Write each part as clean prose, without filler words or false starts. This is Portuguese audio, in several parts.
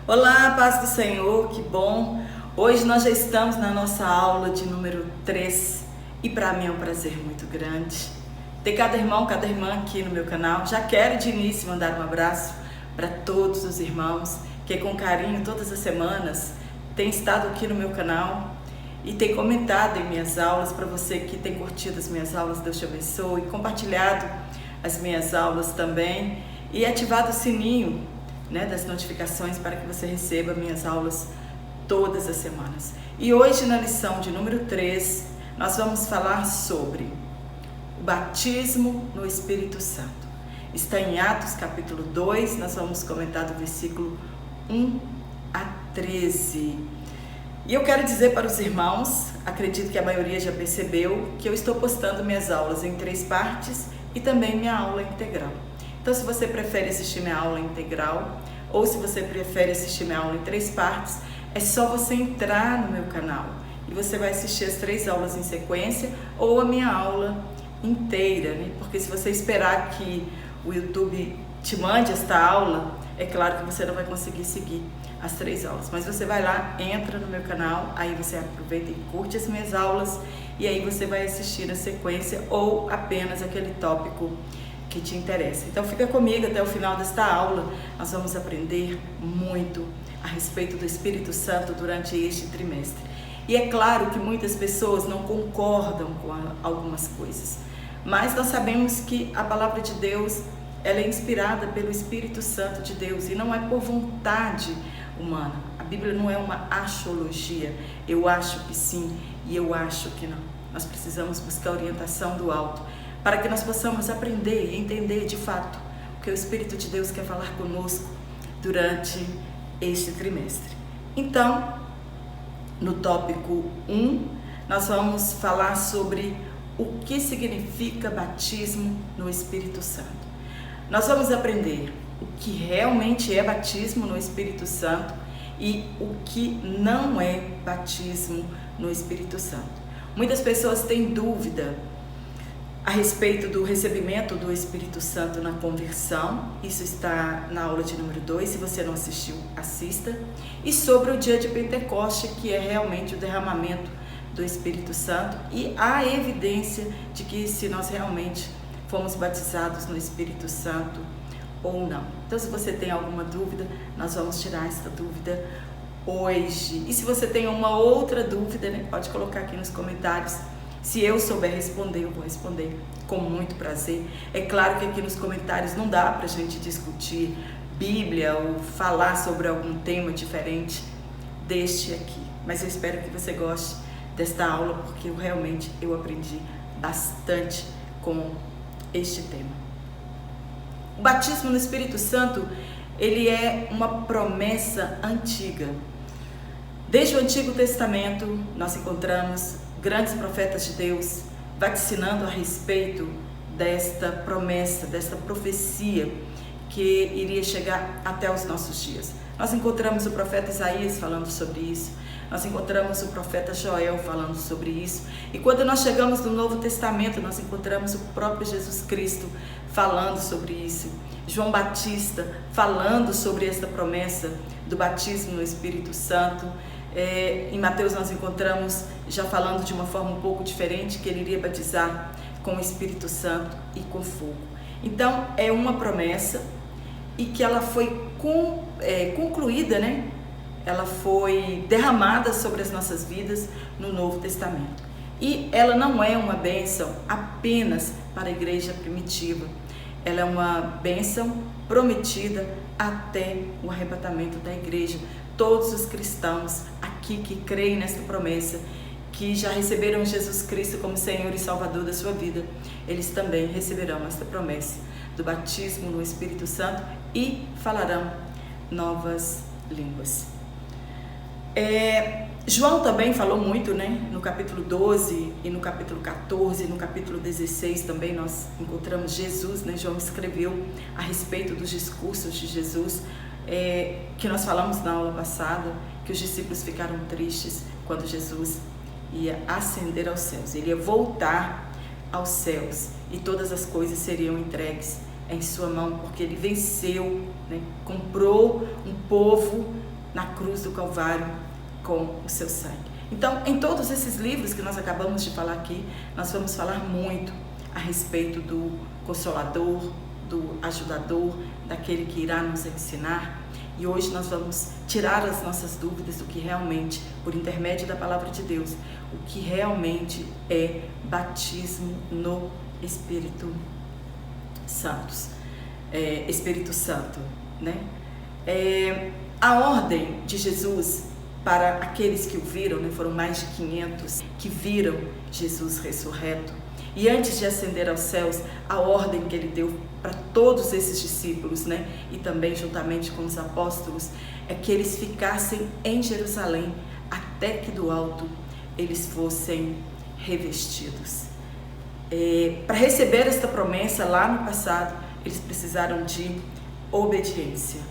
Olá, paz do Senhor, que bom! Hoje nós já estamos na nossa aula de número 3 e para mim é um prazer muito grande ter cada irmão, cada irmã aqui no meu canal. Já quero de início mandar um abraço para todos os irmãos que com carinho todas as semanas têm estado aqui no meu canal e tem comentado em minhas aulas. Para você que tem curtido as minhas aulas, Deus te abençoe, compartilhado as minhas aulas também e ativado o sininho das notificações para que você receba minhas aulas todas as semanas. E hoje na lição de número 3, nós vamos falar sobre o batismo no Espírito Santo. Está em Atos capítulo 2, nós vamos comentar do versículo 1 a 13. E eu quero dizer para os irmãos, acredito que a maioria já percebeu, que eu estou postando minhas aulas em 3 partes e também minha aula integral. Então, se você prefere assistir minha aula integral ou se você prefere assistir minha aula em 3 partes, é só você entrar no meu canal e você vai assistir as 3 aulas em sequência ou a minha aula inteira, né? Porque se você esperar que o YouTube te mande esta aula, é claro que você não vai conseguir seguir as 3 aulas. Mas você vai lá, entra no meu canal, aí você aproveita e curte as minhas aulas e aí você vai assistir a sequência ou apenas aquele tópico que te interessa. Então fica comigo até o final desta aula. Nós vamos aprender muito a respeito do Espírito Santo durante este trimestre. E é claro que muitas pessoas não concordam com algumas coisas, mas nós sabemos que a palavra de Deus, ela é inspirada pelo Espírito Santo de Deus e não é por vontade humana. A Bíblia não é uma axiologia. Eu acho que sim e eu acho que não. Nós precisamos buscar orientação do alto, para que nós possamos aprender e entender de fato o que o Espírito de Deus quer falar conosco durante este trimestre. Então, no tópico 1, nós vamos falar sobre o que significa batismo no Espírito Santo. Nós vamos aprender o que realmente é batismo no Espírito Santo e o que não é batismo no Espírito Santo. Muitas pessoas têm dúvida a respeito do recebimento do Espírito Santo na conversão. Isso está na aula de número 2, se você não assistiu, assista. E sobre o dia de Pentecoste, que é realmente o derramamento do Espírito Santo e a evidência de que se nós realmente fomos batizados no Espírito Santo ou não. Então, se você tem alguma dúvida, nós vamos tirar essa dúvida hoje. E se você tem uma outra dúvida, pode colocar aqui nos comentários. Se eu souber responder, eu vou responder com muito prazer. É claro que aqui nos comentários não dá para a gente discutir Bíblia ou falar sobre algum tema diferente deste aqui. Mas eu espero que você goste desta aula, porque eu aprendi bastante com este tema. O batismo no Espírito Santo, ele é uma promessa antiga. Desde o Antigo Testamento, nós encontramos grandes profetas de Deus vaticinando a respeito desta promessa, desta profecia que iria chegar até os nossos dias. Nós encontramos o profeta Isaías falando sobre isso, nós encontramos o profeta Joel falando sobre isso, e quando nós chegamos no Novo Testamento, nós encontramos o próprio Jesus Cristo falando sobre isso, João Batista falando sobre esta promessa do batismo no Espírito Santo. Em Mateus nós encontramos já falando de uma forma um pouco diferente que ele iria batizar com o Espírito Santo e com fogo. Então é uma promessa e que ela foi concluída, ela foi derramada sobre as nossas vidas no Novo Testamento. E ela não é uma bênção apenas para a igreja primitiva, ela é uma bênção prometida até o arrebatamento da igreja. Todos os cristãos aqui que creem nesta promessa, que já receberam Jesus Cristo como Senhor e Salvador da sua vida, eles também receberão esta promessa do batismo no Espírito Santo e falarão novas línguas. João também falou muito, no capítulo 12 e no capítulo 14, no capítulo 16 também nós encontramos Jesus, João escreveu a respeito dos discursos de Jesus, que nós falamos na aula passada, que os discípulos ficaram tristes quando Jesus ia ascender aos céus, ele ia voltar aos céus e todas as coisas seriam entregues em sua mão, porque ele venceu, comprou um povo na cruz do Calvário com o seu sangue. Então, em todos esses livros que nós acabamos de falar aqui, nós vamos falar muito a respeito do Consolador, do Ajudador, daquele que irá nos ensinar. E hoje nós vamos tirar as nossas dúvidas do que realmente, por intermédio da Palavra de Deus, o que realmente é batismo no Espírito Santo, né? A ordem de Jesus para aqueles que o viram, né? Foram mais de 500 que viram Jesus ressurreto. E antes de ascender aos céus, a ordem que ele deu para todos esses discípulos, né? E também juntamente com os apóstolos, é que eles ficassem em Jerusalém até que do alto eles fossem revestidos. Para receber esta promessa lá no passado, eles precisaram de obediência.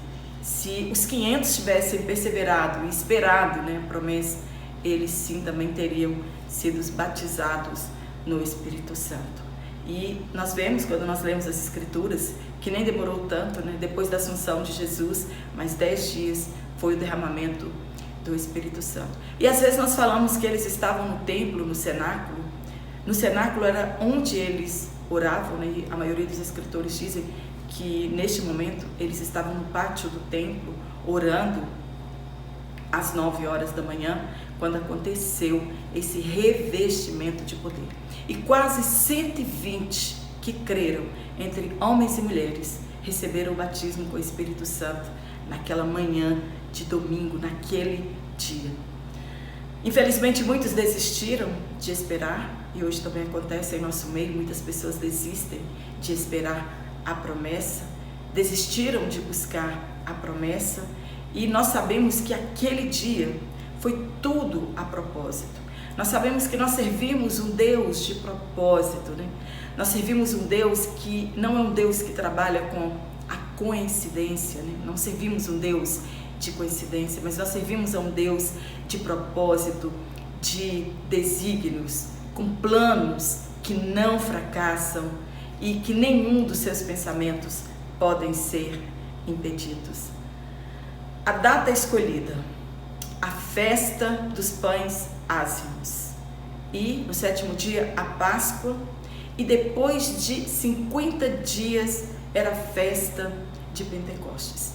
Se os 500 tivessem perseverado e esperado, né, a promessa, eles sim também teriam sido batizados no Espírito Santo. E nós vemos, quando nós lemos as Escrituras, que nem demorou tanto, né, depois da assunção de Jesus, mas 10 dias foi o derramamento do Espírito Santo. E às vezes nós falamos que eles estavam no templo, no cenáculo. No cenáculo era onde eles oravam, né? E a maioria dos escritores dizem que neste momento eles estavam no pátio do templo orando às 9 horas da manhã, quando aconteceu esse revestimento de poder. E quase 120 que creram, entre homens e mulheres, receberam o batismo com o Espírito Santo naquela manhã de domingo, naquele dia. Infelizmente, muitos desistiram de esperar, e hoje também acontece em nosso meio, muitas pessoas desistem de esperar a promessa, desistiram de buscar a promessa, e nós sabemos que aquele dia foi tudo a propósito. Nós sabemos que nós servimos um Deus de propósito, né? Nós servimos um Deus que não é um Deus que trabalha com a coincidência, né? Não servimos um Deus de coincidência, mas nós servimos a um Deus de propósito, de desígnios, com planos que não fracassam e que nenhum dos seus pensamentos podem ser impedidos. A data escolhida, a festa dos pães ázimos, e no 7º dia a Páscoa, e depois de 50 dias era a festa de Pentecostes.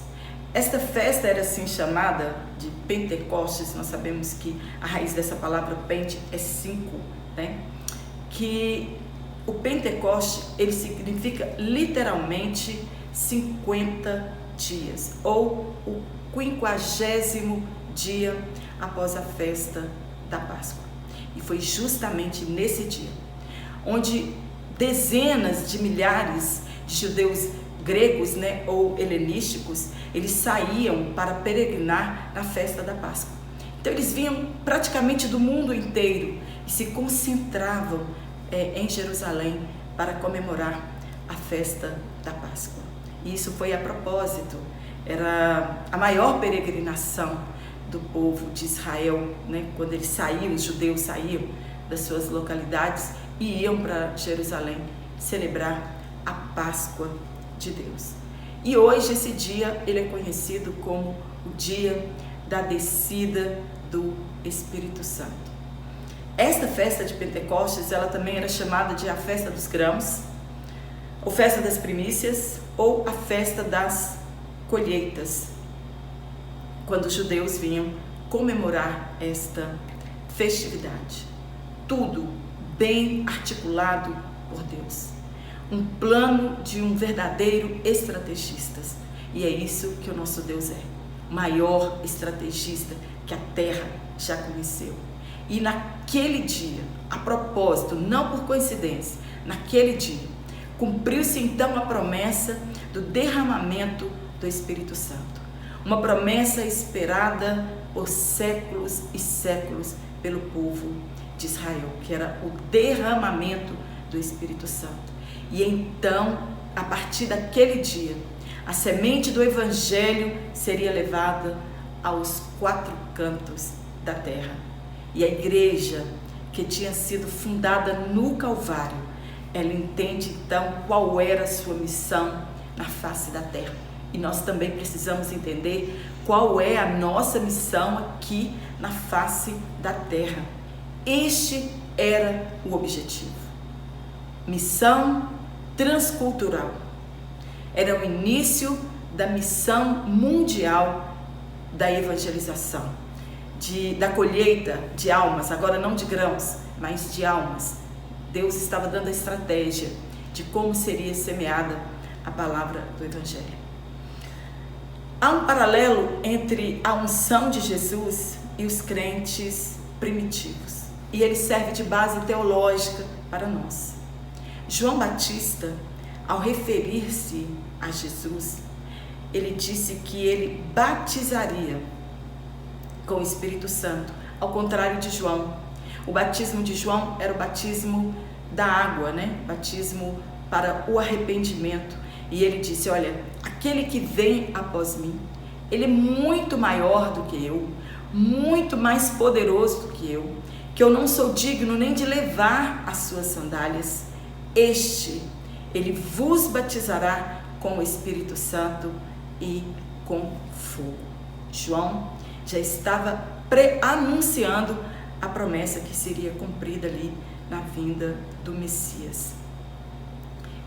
Esta festa era assim chamada de Pentecostes. Nós sabemos que a raiz dessa palavra pente é 5, né? Que o Pentecoste, ele significa literalmente 50 dias, ou o 50º dia após a festa da Páscoa. E foi justamente nesse dia onde dezenas de milhares de judeus gregos, né, ou helenísticos, eles saíam para peregrinar na festa da Páscoa. Então eles vinham praticamente do mundo inteiro e se concentravam em Jerusalém para comemorar a festa da Páscoa. E isso foi a propósito, era a maior peregrinação do povo de Israel, né? Quando eles saíam, os judeus saíam das suas localidades e iam para Jerusalém celebrar a Páscoa de Deus. E hoje esse dia ele é conhecido como o dia da descida do Espírito Santo. Esta festa de Pentecostes, ela também era chamada de a festa dos grãos, ou festa das primícias, ou a festa das colheitas, quando os judeus vinham comemorar esta festividade. Tudo bem articulado por Deus. Um plano de um verdadeiro estrategista. E é isso que o nosso Deus é. O maior estrategista que a terra já conheceu. E naquele dia, a propósito, não por coincidência, naquele dia, cumpriu-se então a promessa do derramamento do Espírito Santo. Uma promessa esperada por séculos e séculos pelo povo de Israel, que era o derramamento do Espírito Santo. E então, a partir daquele dia, a semente do Evangelho seria levada aos 4 cantos da terra. E a igreja, que tinha sido fundada no Calvário, ela entende então qual era a sua missão na face da terra. E nós também precisamos entender qual é a nossa missão aqui na face da terra. Este era o objetivo. Missão transcultural. Era o início da missão mundial da evangelização, da colheita de almas, agora não de grãos, mas de almas. Deus estava dando a estratégia de como seria semeada a palavra do Evangelho. Há um paralelo entre a unção de Jesus e os crentes primitivos, e ele serve de base teológica para nós. João Batista, ao referir-se a Jesus, ele disse que ele batizaria com o Espírito Santo, ao contrário de João. O batismo de João era o batismo da água, batismo para o arrependimento. E ele disse, olha, aquele que vem após mim, ele é muito maior do que eu, muito mais poderoso do que eu não sou digno nem de levar as suas sandálias. Ele vos batizará com o Espírito Santo e com fogo. João já estava anunciando a promessa que seria cumprida ali na vinda do Messias.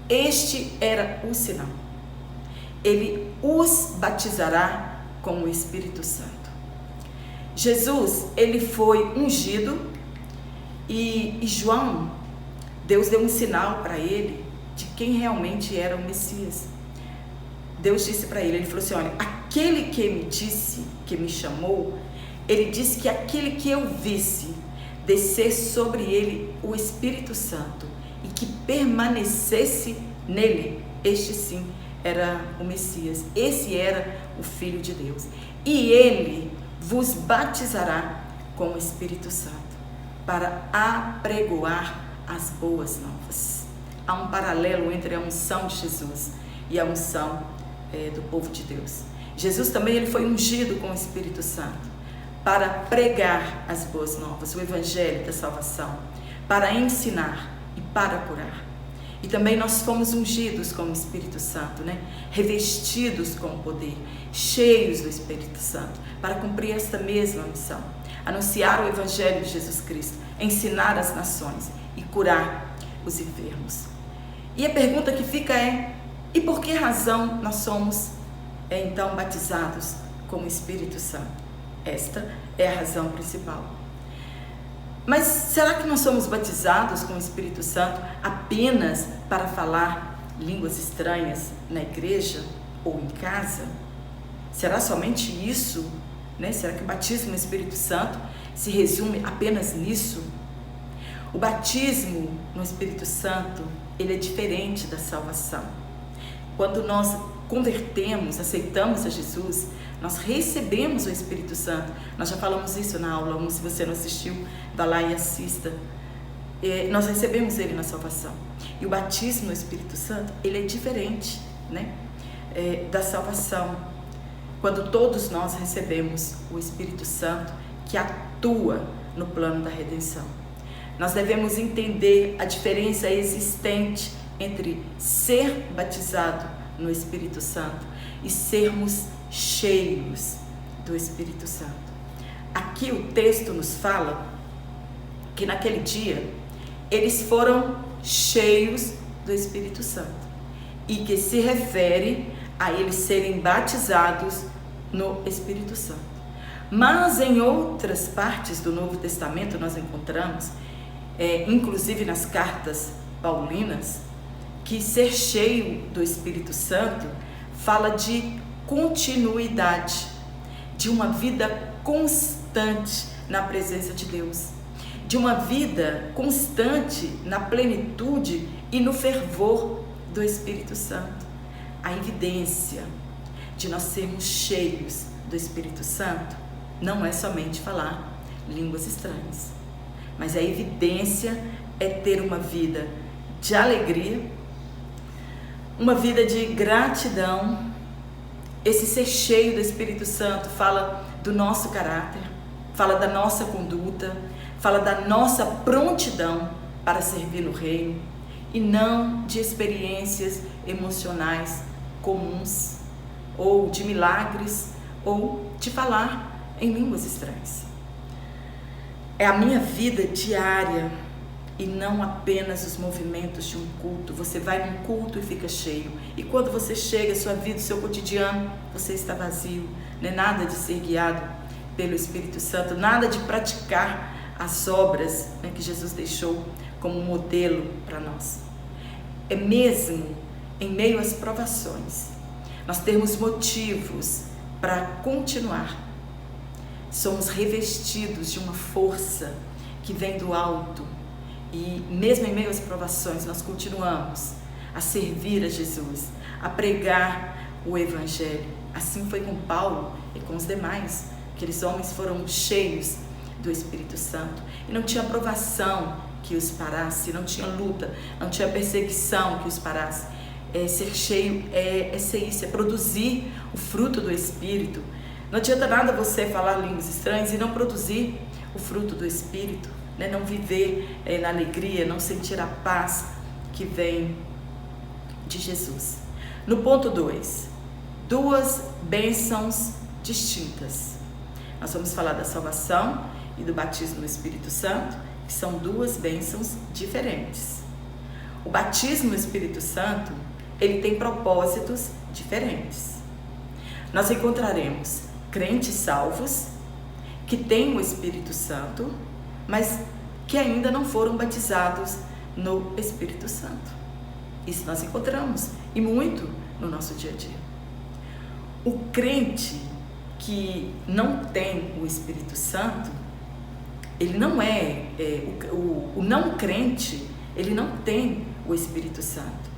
Este era o sinal. Ele os batizará com o Espírito Santo. Jesus, ele foi ungido e João, Deus deu um sinal para ele de quem realmente era o Messias. Deus disse para ele falou assim, olha, aquele que me disse, que me chamou, ele disse que aquele que eu visse descer sobre ele o Espírito Santo e que permanecesse nele, este sim era o Messias, esse era o Filho de Deus. E ele vos batizará com o Espírito Santo para apregoar as boas novas. Há um paralelo entre a unção de Jesus e a unção do povo de Deus. Jesus também ele foi ungido com o Espírito Santo para pregar as boas novas, o Evangelho da salvação, para ensinar e para curar. E também nós fomos ungidos com o Espírito Santo, revestidos com o poder, cheios do Espírito Santo, para cumprir esta mesma missão, anunciar o Evangelho de Jesus Cristo, ensinar as nações e curar os enfermos. E a pergunta que fica é, e por que razão nós somos então batizados com o Espírito Santo? Esta é a razão principal. Mas será que nós somos batizados com o Espírito Santo apenas para falar línguas estranhas na igreja ou em casa? Será somente isso? Será que o batismo no Espírito Santo se resume apenas nisso? O batismo no Espírito Santo, ele é diferente da salvação. Quando nós convertemos, aceitamos a Jesus, nós recebemos o Espírito Santo. Nós já falamos isso na aula 1, se você não assistiu, vá lá e assista. Nós recebemos ele na salvação. E o batismo no Espírito Santo, ele é diferente, da salvação. Quando todos nós recebemos o Espírito Santo, que atua no plano da redenção. Nós devemos entender a diferença existente entre ser batizado no Espírito Santo e sermos cheios do Espírito Santo. Aqui o texto nos fala que naquele dia eles foram cheios do Espírito Santo e que se refere a eles serem batizados no Espírito Santo. Mas em outras partes do Novo Testamento nós encontramos, inclusive nas cartas paulinas, que ser cheio do Espírito Santo fala de continuidade, de uma vida constante na presença de Deus, de uma vida constante na plenitude e no fervor do Espírito Santo. A evidência de nós sermos cheios do Espírito Santo não é somente falar línguas estranhas, mas a evidência é ter uma vida de alegria, uma vida de gratidão. Esse ser cheio do Espírito Santo fala do nosso caráter, fala da nossa conduta, fala da nossa prontidão para servir no reino e não de experiências emocionais comuns ou de milagres ou de falar em línguas estranhas. É a minha vida diária e não apenas os movimentos de um culto. Você vai num culto e fica cheio, e quando você chega, a sua vida, o seu cotidiano, você está vazio. Não é nada de ser guiado pelo Espírito Santo, nada de praticar as obras, né, que Jesus deixou como modelo para nós. É mesmo em meio às provações, nós temos motivos para continuar. Somos revestidos de uma força que vem do alto, e mesmo em meio às provações nós continuamos a servir a Jesus, a pregar o Evangelho. Assim foi com Paulo e com os demais. Aqueles homens foram cheios do Espírito Santo e não tinha provação que os parasse, não tinha luta, não tinha perseguição que os parasse. Ser cheio é ser isso, é produzir o fruto do Espírito. Não adianta nada você falar línguas estranhas e não produzir o fruto do Espírito, né? Não viver na alegria, não sentir a paz que vem de Jesus. No ponto 2, duas bênçãos distintas. Nós vamos falar da salvação e do batismo no Espírito Santo, que são duas bênçãos diferentes. O batismo no Espírito Santo, ele tem propósitos diferentes. Nós encontraremos crentes salvos que têm o Espírito Santo, mas que ainda não foram batizados no Espírito Santo. Isso nós encontramos, e muito, no nosso dia a dia. O crente que não tem o Espírito Santo, ele não o não crente, ele não tem o Espírito Santo.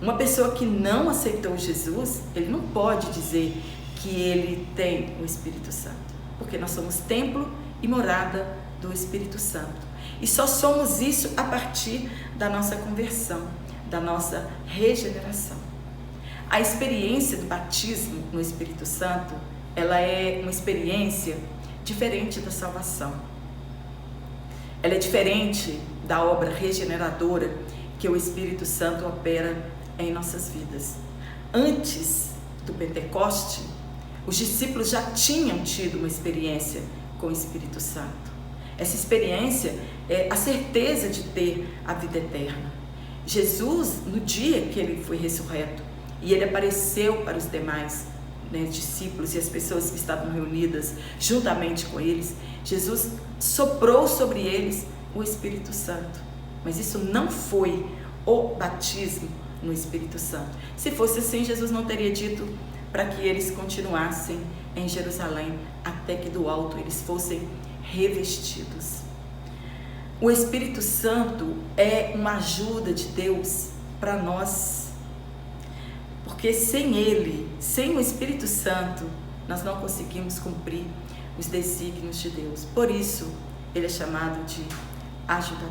Uma pessoa que não aceitou Jesus, ele não pode dizer que ele tem o Espírito Santo, porque nós somos templo e morada do Espírito Santo. E só somos isso a partir da nossa conversão, da nossa regeneração. A experiência do batismo no Espírito Santo, ela é uma experiência diferente da salvação. Ela é diferente da obra regeneradora que o Espírito Santo opera em nossas vidas. Antes do Pentecoste, os discípulos já tinham tido uma experiência com o Espírito Santo. Essa experiência é a certeza de ter a vida eterna. Jesus, no dia que ele foi ressurreto, e ele apareceu para os demais, né, discípulos e as pessoas que estavam reunidas juntamente com eles, Jesus soprou sobre eles o Espírito Santo. Mas isso não foi o batismo no Espírito Santo. Se fosse assim, Jesus não teria dito para que eles continuassem em Jerusalém até que do alto eles fossem revestidos. O Espírito Santo é uma ajuda de Deus para nós, porque sem ele, sem o Espírito Santo, nós não conseguimos cumprir os desígnios de Deus. Por isso, ele é chamado de ajudador.